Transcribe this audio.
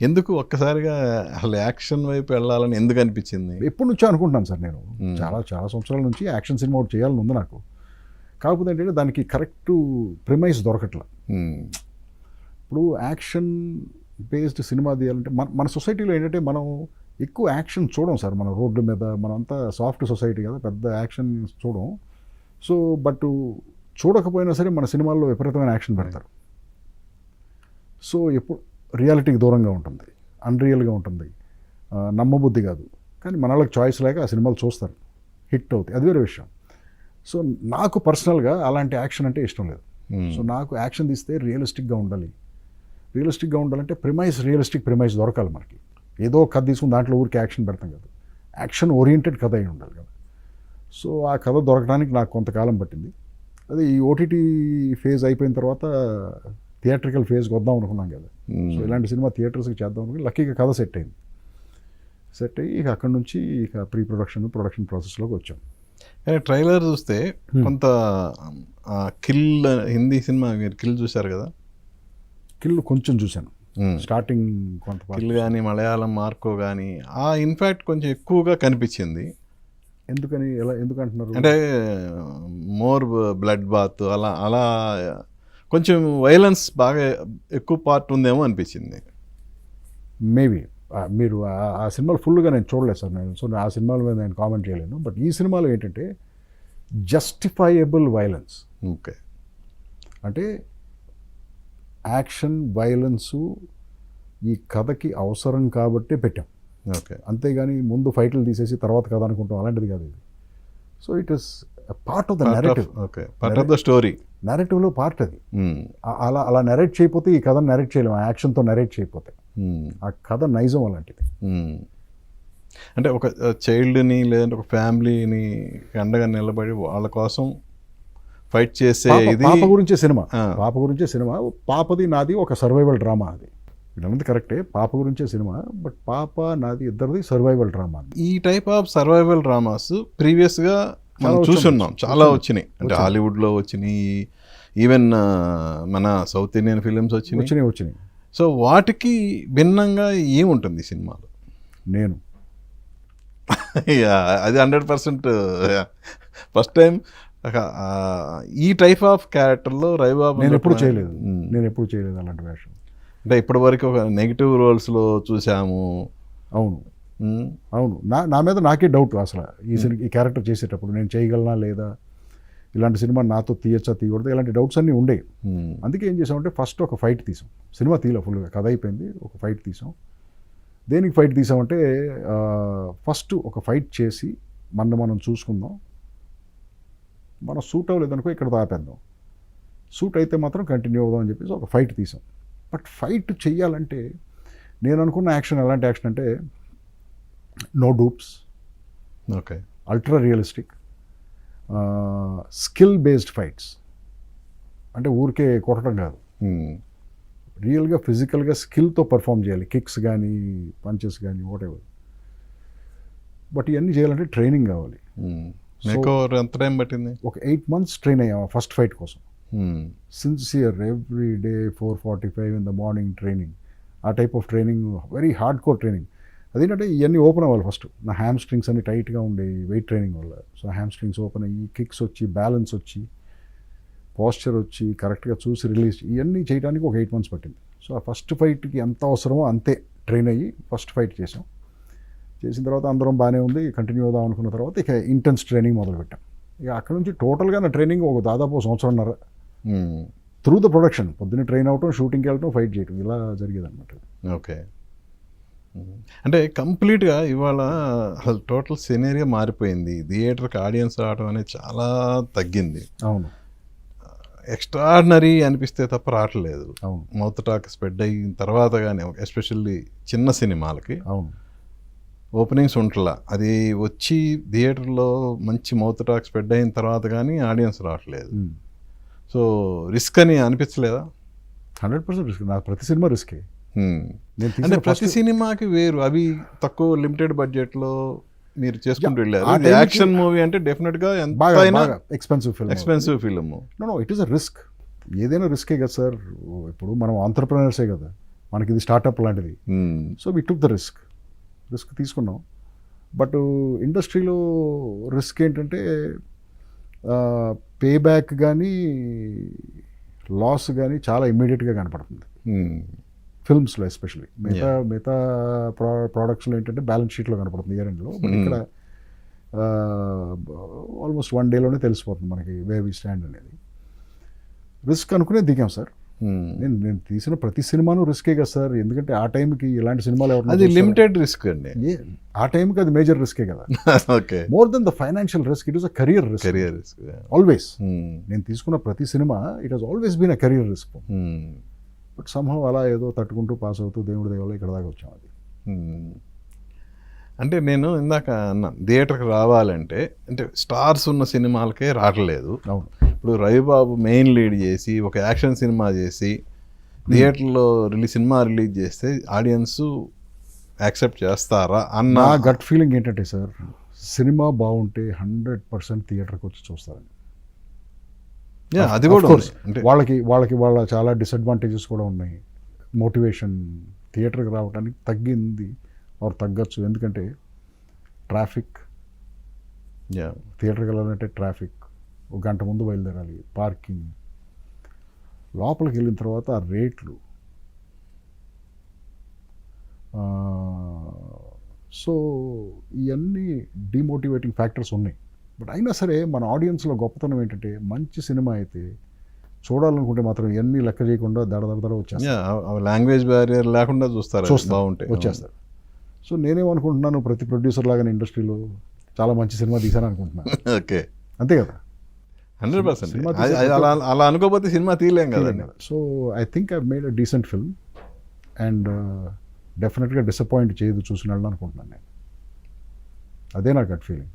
ఎందుకు ఒక్కసారిగా అసలు యాక్షన్ వైపు వెళ్ళాలని ఎందుకు అనిపించింది? ఎప్పటి నుంచో అనుకుంటున్నాను సార్ నేను. చాలా చాలా సంవత్సరాల నుంచి యాక్షన్ సినిమా ఒకటి చేయాలని ఉంది నాకు. కాకపోతే ఏంటంటే దానికి కరెక్ట్ ప్రిమైస్ దొరకట్లా. ఇప్పుడు యాక్షన్ బేస్డ్ సినిమా తీయాలంటే మన సొసైటీలో ఏంటంటే మనం ఎక్కువ యాక్షన్ చూడం సార్. మన రోడ్ల మీద మనంతా సాఫ్ట్ సొసైటీ కదా, పెద్ద యాక్షన్ చూడం. సో బట్ చూడకపోయినా సరే మన సినిమాల్లో విపరీతమైన యాక్షన్ పెడతారు. సో ఎప్పుడు రియాలిటీకి దూరంగా ఉంటుంది, అన్రియల్గా ఉంటుంది, నమ్మబుద్ధి కాదు. కానీ మన వాళ్ళకి చాయిస్ లేక ఆ సినిమాలు చూస్తారు, హిట్ అవుతాయి, అది వేరే విషయం. సో నాకు పర్సనల్గా అలాంటి యాక్షన్ అంటే ఇష్టం లేదు. సో నాకు యాక్షన్ తీస్తే రియలిస్టిక్గా ఉండాలి. రియలిస్టిక్గా ఉండాలంటే రియలిస్టిక్ ప్రిమైస్ దొరకాలి మనకి. ఏదో కథ తీసుకుని దాంట్లో ఊరికి యాక్షన్ పెడతాం కదా, యాక్షన్ ఓరియంటెడ్ కథ అయి ఉండాలి కదా. సో ఆ కథ దొరకడానికి నాకు కొంతకాలం పట్టింది. అది ఈ ఓటీటీ ఫేజ్ అయిపోయిన తర్వాత థియేట్రికల్ ఫేజ్కి వద్దాం అనుకున్నాం కదా. సో ఇలాంటి సినిమా థియేటర్స్కి చేద్దాం అనుకుని లక్కీగా కథ సెట్ అయింది. సెట్ అయ్యి ఇక అక్కడి నుంచి ఇక ప్రొడక్షన్ ప్రాసెస్లోకి వచ్చాం. ట్రైలర్ చూస్తే కొంత కిల్, హిందీ సినిమా మీరు కిల్ చూశారు కదా? కిల్ కొంచెం చూశాను, స్టార్టింగ్ కొంత. కిల్ కానీ మలయాళం మార్కో కానీ ఇన్ఫ్యాక్ట్ కొంచెం ఎక్కువగా కనిపించింది. ఎందుకని ఎందుకంటున్నారు అంటే మోర్ బ్లడ్ బాత్ అలా అలా కొంచెం వైలెన్స్ బాగా ఎక్కువ పార్ట్ ఉందేమో అనిపించింది. మేబీ మీరు ఆ సినిమాలు ఫుల్గా నేను చూడలేదు సార్. సో ఆ సినిమాల మీద నేను కామెంట్ చేయలేను. బట్ ఈ సినిమాలో ఏంటంటే జస్టిఫైయబుల్ వైలెన్స్. ఓకే, అంటే యాక్షన్ వైలెన్సు ఈ కథకి అవసరం కాబట్టే పెట్టాం. ఓకే, అంతేగాని ముందు ఫైట్లు తీసేసి తర్వాత కథ అనుకుంటాం, అలాంటిది కాదు ఇది. So it is part of the narrative. Okay, part of the story, నెరేటివ్లో పార్ట్ అది. అలా నెరేట్ చేయకపోతే ఈ కథను నెరేట్ చేయలేము, ఆ యాక్షన్తో నెరేట్ చేయకపోతే. ఆ కథ నైజం అలాంటిది. అంటే ఒక చైల్డ్ని లేదంటే ఒక ఫ్యామిలీని అండగా నిలబడి వాళ్ళ కోసం ఫైట్ చేసే ఇది. పాప గురించే సినిమా. పాపది నాది ఒక సర్వైవల్ డ్రామా. అది వీళ్ళంతా కరెక్టే, పాప గురించే సినిమా. బట్ పాప నాది ఇద్దరిది సర్వైవల్ డ్రామా. ఈ టైప్ ఆఫ్ సర్వైవల్ డ్రామాస్ ప్రీవియస్గా మనం చూస్తున్నాం, చాలా వచ్చినాయి. అంటే హాలీవుడ్లో వచ్చినాయి, ఈవెన్ మన సౌత్ ఇండియన్ ఫిలిమ్స్ వచ్చినాయి. సో వాటికి భిన్నంగా ఏముంటుంది సినిమాలో? నేను అది 100% ఫస్ట్ టైం ఈ టైప్ ఆఫ్ క్యారెక్టర్లో రవిబాబు నేను ఎప్పుడు చేయలేదు అలాంటి వేషం. అంటే ఇప్పటి వరకు ఒక నెగిటివ్ రోల్స్లో చూసాము. అవును, నా మీద నాకే డౌట్ అసలు ఈ క్యారెక్టర్ చేసేటప్పుడు నేను చేయగలనా లేదా, ఇలాంటి సినిమా నాతో తీయకూడదు, ఇలాంటి డౌట్స్ అన్నీ ఉండేవి. అందుకే ఏం చేసామంటే ఫస్ట్ ఒక ఫైట్ తీసాం. సినిమా తీయలే, ఫుల్గా కథ అయిపోయింది, ఒక ఫైట్ తీసాం. దేనికి ఫైట్ తీసామంటే ఫస్ట్ ఒక ఫైట్ చేసి మనం చూసుకుందాం, మనం సూట్ అవ్వలేదనుకో ఇక్కడ ఆపేద్దాం, సూట్ అయితే మాత్రం కంటిన్యూ అవుదాం అని చెప్పేసి ఒక ఫైట్ తీసాం. బట్ ఫైట్ చెయ్యాలంటే నేను అనుకున్న యాక్షన్ ఎలాంటి యాక్షన్ అంటే no dupes, okay, ultra realistic, skill based fights. అంటే ఊరికే కొట్టడం కాదు, రియల్గా ఫిజికల్గా స్కిల్తో పర్ఫామ్ చేయాలి, కిక్స్ కానీ పంచెస్ కానీ వాట్ ఎవర్. బట్ ఇవన్నీ చేయాలంటే ట్రైనింగ్ కావాలి. ఎంత టైం పట్టింది? ఒక 8 months ట్రైన్ అయ్యాము ఫస్ట్ ఫైట్ కోసం. Sincere, every day 4:45 in the morning training. ఆ type of training, very hard core training. అదేంటంటే ఇవన్నీ ఓపెన్ అవ్వాలి ఫస్ట్. నా హ్యామ్ స్ట్రింగ్స్ అన్ని టైట్గా ఉండేవి వెయిట్ ట్రైనింగ్ వల్ల. సో హ్యామ్ స్ట్రింగ్స్ ఓపెన్ అయ్యి, కిక్స్ వచ్చి, బ్యాలెన్స్ వచ్చి, పోస్చర్ వచ్చి, కరెక్ట్గా చూసి రిలీజ్, ఇవన్నీ చేయడానికి ఒక 8 months పట్టింది. సో ఆ ఫస్ట్ ఫైట్కి ఎంత అవసరమో అంతే ట్రైన్ అయ్యి ఫస్ట్ ఫైట్ చేసాం. చేసిన తర్వాత అందరం బాగానే ఉంది, కంటిన్యూ అవుదాం అనుకున్న తర్వాత ఇక ఇంటెన్స్ ట్రైనింగ్ మొదలుపెట్టాం. ఇక అక్కడ నుంచి టోటల్గా నా ట్రైనింగ్ ఒక దాదాపు 1.5 సంవత్సరం త్రూ ద ప్రొడక్షన్. పొద్దున్నే ట్రైన్ అవటం, షూటింగ్కి వెళ్ళటం, ఫైట్ చేయటం, ఇలా జరిగేది అనమాట. ఓకే, అంటే కంప్లీట్గా ఇవాళ అసలు టోటల్ సినేరియా మారిపోయింది. థియేటర్కి ఆడియన్స్ రావడం అనేది చాలా తగ్గింది. అవును, ఎక్స్ట్రాడినరీ అనిపిస్తే తప్ప రావట్లేదు. అవును, మౌత్ టాక్ స్ప్రెడ్ అయిన తర్వాత కానీ, ఎస్పెషల్లీ చిన్న సినిమాలకి అవును ఓపెనింగ్స్ ఉంటలా, అది వచ్చి థియేటర్లో మంచి మౌత్ టాక్ స్ప్రెడ్ అయిన తర్వాత కానీ ఆడియన్స్ రావట్లేదు. సో రిస్క్ అని అనిపించలేదా? 100% రిస్క్. నాకు ప్రతి సినిమా రిస్కే. అంటే ప్రతి సినిమాకి వేరు, అవి తక్కువ లిమిటెడ్ బడ్జెట్లో మీరు చేసుకుంటూ వెళ్ళారు. యాక్షన్ మూవీ అంటే డెఫినెట్గా ఎంత expensive film. No it is a risk. ఏదైనా రిస్కే కదా సార్. ఇప్పుడు మనం ఆంటర్‌ప్రెన్యూర్సే కదా. మనకి ఇది స్టార్టప్ లాంటిది. So we took the risk తీసుకున్నాం. బట్ ఇండస్ట్రీలో రిస్క్ ఏంటంటే పే బ్యాక్ కానీ లాస్ కానీ చాలా ఇమ్మీడియట్గా కనపడుతుంది ఫిల్మ్స్లో ఎస్పెషల్లీ. మిగతా ప్రోడక్ట్స్లో ఏంటంటే బ్యాలెన్స్ షీట్లో కనపడుతుంది ఇయర్ ఎండ్లో. బట్ ఇక్కడ ఆల్మోస్ట్ 1 డేలోనే తెలిసిపోతుంది మనకి వే వి స్టాండ్ అనేది. రిస్క్ అనుకునే దిగాం సార్. నేను తీసిన ప్రతి సినిమాను రిస్కే కదా సార్, ఎందుకంటే ఆ టైంకి ఇలాంటి సినిమాలు అది లిమిటెడ్ రిస్క్ అండి. ఆ టైంకి అది మేజర్ రిస్కే కదా. Okay, more than the financial risk, it was a career risk always. నేను తీసుకున్న ప్రతి cinema it has always been a career risk. But somehow అలా ఏదో తట్టుకుంటూ పాస్ అవుతూ దేవుడి దేవుళ్ళు ఇక్కడ దాకా వచ్చాం. అది అంటే నేను ఇందాక అన్నా థియేటర్కి రావాలంటే అంటే స్టార్స్ ఉన్న సినిమాలకే రావట్లేదు. అవును. ఇప్పుడు రవిబాబు మెయిన్ లీడ్ చేసి ఒక యాక్షన్ సినిమా చేసి థియేటర్లో సినిమా రిలీజ్ చేస్తే ఆడియన్స్ యాక్సెప్ట్ చేస్తారా అన్న నా గట్ ఫీలింగ్ ఏంటంటే సార్, సినిమా బాగుంటే 100% థియేటర్కి వచ్చి చూస్తారని. అది కూడా అంటే వాళ్ళ చాలా డిసడ్వాంటేజెస్ కూడా ఉన్నాయి. మోటివేషన్ థియేటర్కి రావడానికి తగ్గింది ఆర్ తగ్గచ్చు. ఎందుకంటే ట్రాఫిక్, థియేటర్కి వెళ్ళాలంటే ట్రాఫిక్, 1 గంట ముందు బయలుదేరాలి, పార్కింగ్, లోపలికి వెళ్ళిన తర్వాత ఆ రేట్లు. సో ఇవన్నీ డిమోటివేటింగ్ ఫ్యాక్టర్స్ ఉన్నాయి. బట్ అయినా సరే మన ఆడియన్స్లో గొప్పతనం ఏంటంటే మంచి సినిమా అయితే చూడాలనుకుంటే మాత్రం ఇవన్నీ లెక్క చేయకుండా దడ వచ్చేస్తారు. లాంగ్వేజ్ బ్యారియర్ లేకుండా చూస్తారు, బాగుంటాయి, వచ్చేస్తారు. సో నేనేమనుకుంటున్నాను, ప్రతి ప్రొడ్యూసర్ లాగానే ఇండస్ట్రీలో చాలా మంచి సినిమా తీశాను అనుకుంటున్నాను. ఓకే, అంతే కదా. 100% అలా అనుకోకపోతే సినిమా తీయలేం కదా. So I think I made a decent film and డెఫినెట్గా డిసప్పాయింట్ చేయదు చూసిన వాళ్ళు అనుకుంటున్నాను నేను. అదే నా గట్ ఫీలింగ్.